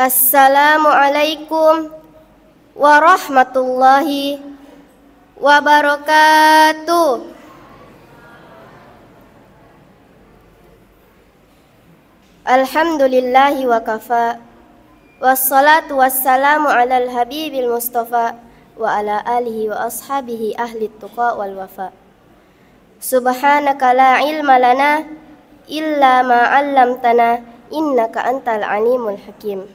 Assalamualaikum warahmatullahi wabarakatuh. Alhamdulillahi wa kafa, wassalatu wassalamu alal habibil mustafa wa ala alihi wa ashabihi ahli tuqa wal wafa. Subhanaka la ilma lana illa ma 'allamtana innaka antal alimul hakim.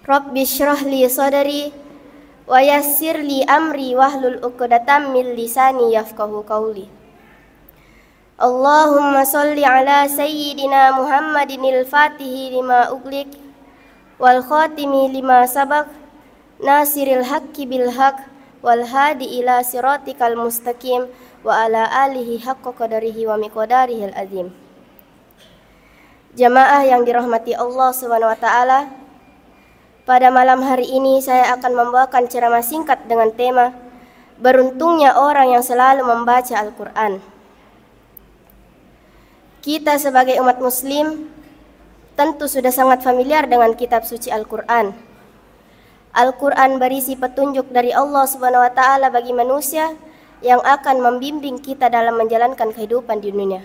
Rabbi shrah li sadri wa yassir li amri wahlul 'uqdatam min lisani yafqahu qawli. Allahumma shalli ala sayyidina Muhammadinil fatihi lima ughliq wal khatimi lima sabaq nasiril haqqi bil haqq wal hadi ila siratikal mustaqim wa ala alihi haqqa qadarihi wa miqdarihil azim. Jamaah yang dirahmati Allah Subhanahu wa taala, pada malam hari ini saya akan membawakan ceramah singkat dengan tema beruntungnya orang yang selalu membaca Al-Quran. Kita sebagai umat muslim tentu sudah sangat familiar dengan kitab suci Al-Quran. Al-Quran berisi petunjuk dari Allah Subhanahu wa taala bagi manusia yang akan membimbing kita dalam menjalankan kehidupan di dunia.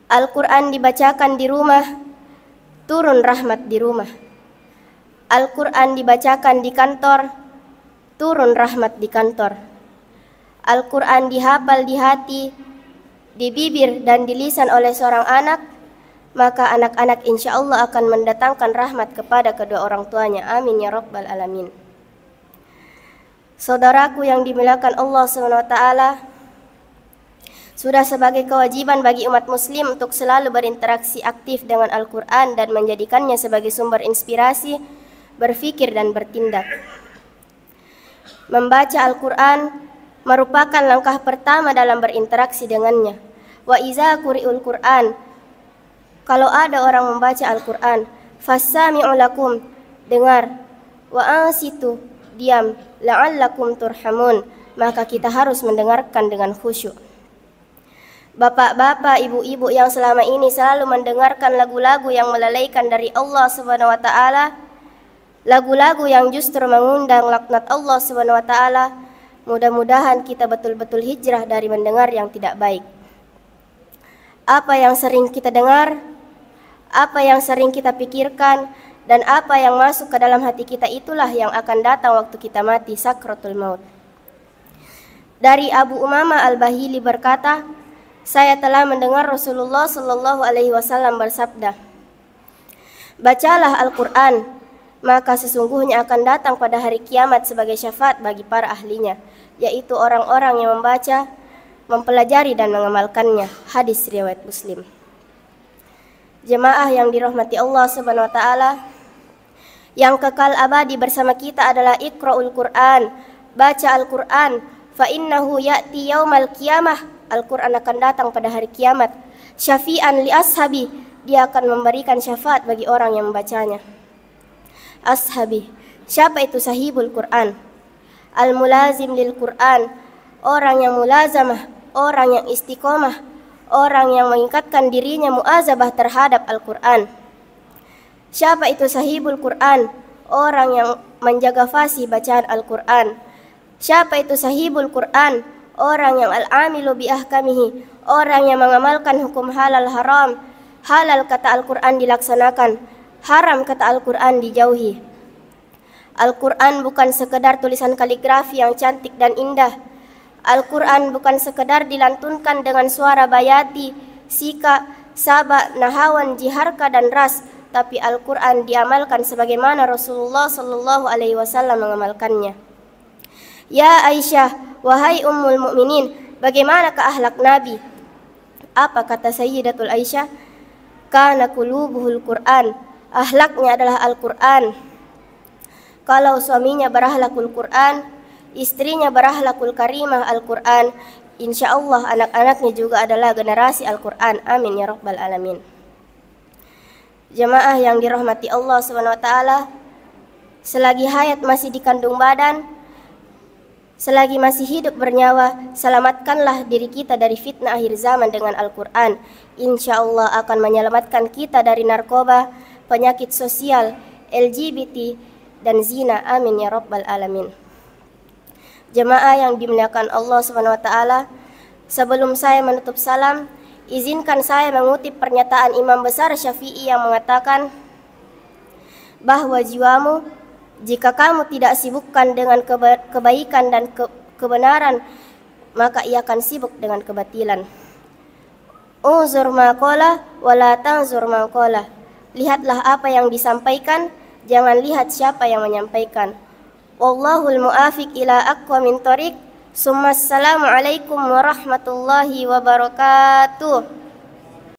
Al-Quran dibacakan di rumah, turun rahmat di rumah. Al-Quran dibacakan di kantor, turun rahmat di kantor. Al-Quran dihafal di hati, di bibir dan di lisan oleh seorang anak, maka anak-anak insya Allah akan mendatangkan rahmat kepada kedua orang tuanya. Amin ya rabbal alamin. Saudaraku yang dimuliakan Allah SWT, sudah sebagai kewajiban bagi umat muslim untuk selalu berinteraksi aktif dengan Al-Quran dan menjadikannya sebagai sumber inspirasi, berfikir dan bertindak. Membaca Al-Quran merupakan langkah pertama dalam berinteraksi dengannya. Wa iza quri'ul Qur'an, kalau ada orang membaca Al-Quran, fassami'u lakum, dengar, wa ansitu, diam, la'allakum turhamun, maka kita harus mendengarkan dengan khusyuk. Bapak-bapak, ibu-ibu yang selama ini selalu mendengarkan lagu-lagu yang melalaikan dari Allah Subhanahu wa taala, lagu-lagu yang justru mengundang laknat Allah Subhanahu wa taala, mudah-mudahan kita betul-betul hijrah dari mendengar yang tidak baik. Apa yang sering kita dengar, apa yang sering kita pikirkan, dan apa yang masuk ke dalam hati kita itulah yang akan datang waktu kita mati sakratul maut. Dari Abu Umamah Al-Bahili berkata, saya telah mendengar Rasulullah sallallahu alaihi wasallam bersabda, bacalah Al-Quran, maka sesungguhnya akan datang pada hari kiamat sebagai syafaat bagi para ahlinya, yaitu orang-orang yang membaca, mempelajari dan mengamalkannya. Hadis riwayat Muslim. Jemaah yang dirahmati Allah Subhanahu wa taala, yang kekal abadi bersama kita adalah Iqra'ul Quran, baca Al-Quran, fa innahu ya'ti yaumal qiyamah, Al-Quran akan datang pada hari kiamat. Syafi'an li ashabi, dia akan memberikan syafaat bagi orang yang membacanya. Ashabi, siapa itu sahibul Quran? Al-mulazim lil Quran, orang yang mulazamah, orang yang istiqomah, orang yang mengikatkan dirinya muazabah terhadap Al-Quran. Siapa itu sahibul Quran? Orang yang menjaga fasih bacaan Al-Quran. Siapa itu sahibul Quran? Orang yang al-amilu bi ahkamihi, orang yang mengamalkan hukum halal haram. Halal kata Al-Quran dilaksanakan, haram kata Al-Quran dijauhi. Al-Quran bukan sekedar tulisan kaligrafi yang cantik dan indah. Al-Quran bukan sekedar dilantunkan dengan suara bayati, sika, saba, nahawan, jiharka dan ras, tapi Al-Quran diamalkan sebagaimana Rasulullah sallallahu alaihi wasallam mengamalkannya. Ya Aisyah, wahai ummul mukminin, bagaimana akhlak Nabi? Apa kata Sayyidatul Aisyah? Kana qulubuhul Quran, akhlaknya adalah Al-Quran. Kalau suaminya berakhlakul Quran, istrinya berakhlakul karimah Al-Quran, insya Allah anak-anaknya juga adalah generasi Al-Quran. Amin ya rabbal alamin. Jemaah yang dirahmati Allah Subhanahu wa taala, selagi hayat masih di kandung badan, selagi masih hidup bernyawa, selamatkanlah diri kita dari fitnah akhir zaman dengan Al-Quran. Insya Allah akan menyelamatkan kita dari narkoba, penyakit sosial, LGBT, dan zina. Amin ya rabbal alamin. Jemaah yang dimuliakan Allah SWT, sebelum saya menutup salam, izinkan saya mengutip pernyataan Imam Besar Syafi'i yang mengatakan bahwa jiwamu, jika kamu tidak sibukkan dengan kebaikan dan kebenaran, maka ia akan sibuk dengan kebatilan. Unzur ma qala wa la tanzur man qala. Lihatlah apa yang disampaikan, jangan lihat siapa yang menyampaikan. Wallahul muafiq ila aqwamit thoriq. Assalamualaikum warahmatullahi wabarakatuh.